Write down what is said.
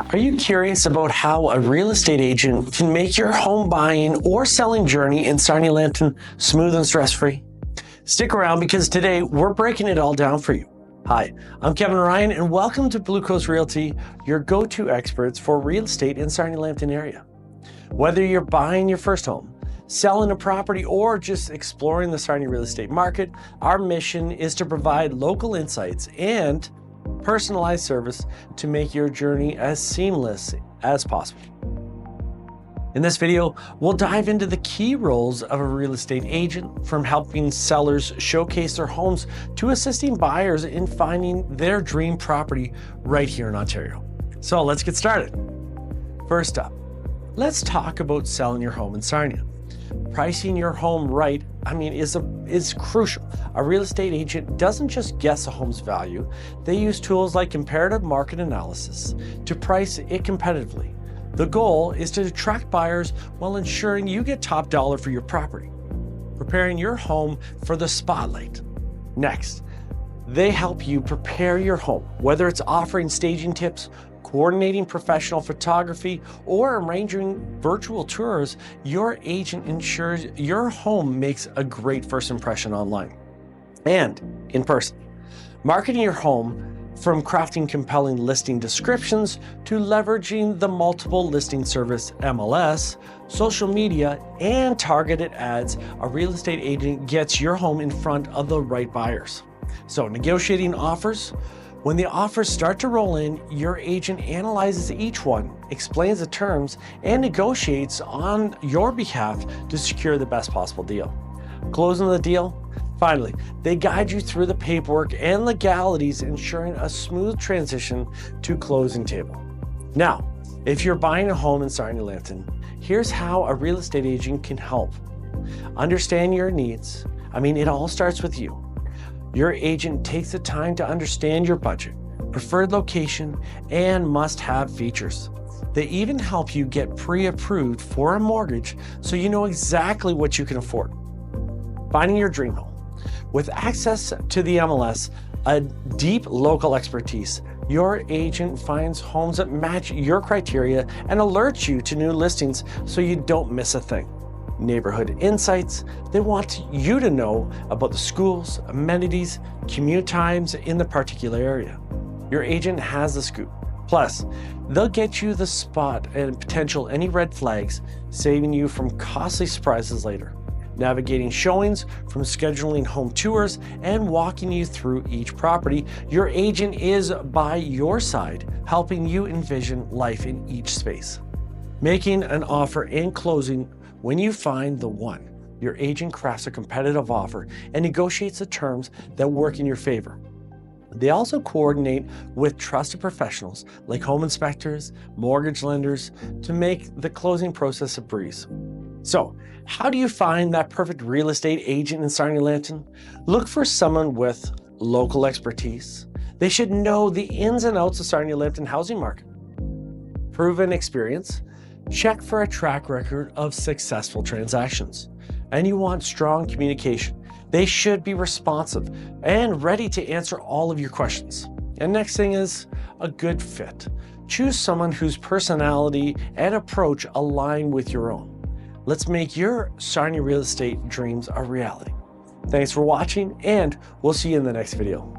Are you curious about how a real estate agent can make your home buying or selling journey in Sarnia-Lambton smooth and stress-free? Stick around because today we're breaking it all down for you. Hi, I'm Kevin Ryan and welcome to Blue Coast Realty, your go-to experts for real estate in Sarnia-Lambton area. Whether you're buying your first home, selling a property, or just exploring the Sarnia real estate market, our mission is to provide local insights and personalized service to make your journey as seamless as possible. In this video, we'll dive into the key roles of a real estate agent, from helping sellers showcase their homes to assisting buyers in finding their dream property right here in Ontario. So let's get started. First up, let's talk about selling your home in Sarnia. Pricing your home right, is crucial. A real estate agent doesn't just guess a home's value. They use tools like comparative market analysis to price it competitively. The goal is to attract buyers while ensuring you get top dollar for your property, preparing your home for the spotlight. Next, they help you prepare your home, whether it's offering staging tips, coordinating professional photography, or arranging virtual tours. Your agent ensures your home makes a great first impression online and in person. Marketing your home, from crafting compelling listing descriptions to leveraging the multiple listing service MLS, social media, and targeted ads, a real estate agent gets your home in front of the right buyers. So negotiating offers. When the offers start to roll in, your agent analyzes each one, explains the terms, and negotiates on your behalf to secure the best possible deal. Closing the deal. Finally, they guide you through the paperwork and legalities, ensuring a smooth transition to closing table. Now, if you're buying a home in Sarnia-Lambton, here's how a real estate agent can help. Understand your needs. It all starts with you. Your agent takes the time to understand your budget, preferred location, and must-have features. They even help you get pre-approved for a mortgage so you know exactly what you can afford. Finding your dream home. With access to the MLS, a deep local expertise, your agent finds homes that match your criteria and alerts you to new listings so you don't miss a thing. Neighborhood insights. They want you to know about the schools, amenities, commute times in the particular area. Your agent has the scoop. Plus, they'll get you the spot and potential any red flags, saving you from costly surprises later. Navigating showings, from scheduling home tours and walking you through each property, your agent is by your side, helping you envision life in each space. Making an offer and closing. When you find the one, your agent crafts a competitive offer and negotiates the terms that work in your favor. They also coordinate with trusted professionals like home inspectors, mortgage lenders, to make the closing process a breeze. So, how do you find that perfect real estate agent in Sarnia-Lambton? Look for someone with local expertise. They should know the ins and outs of Sarnia-Lambton housing market. Proven experience. Check for a track record of successful transactions. And you want strong communication. They should be responsive and ready to answer all of your questions. And next thing is a good fit. Choose someone whose personality and approach align with your own. Let's make your Sarnia real estate dreams a reality. Thanks for watching, and we'll see you in the next video.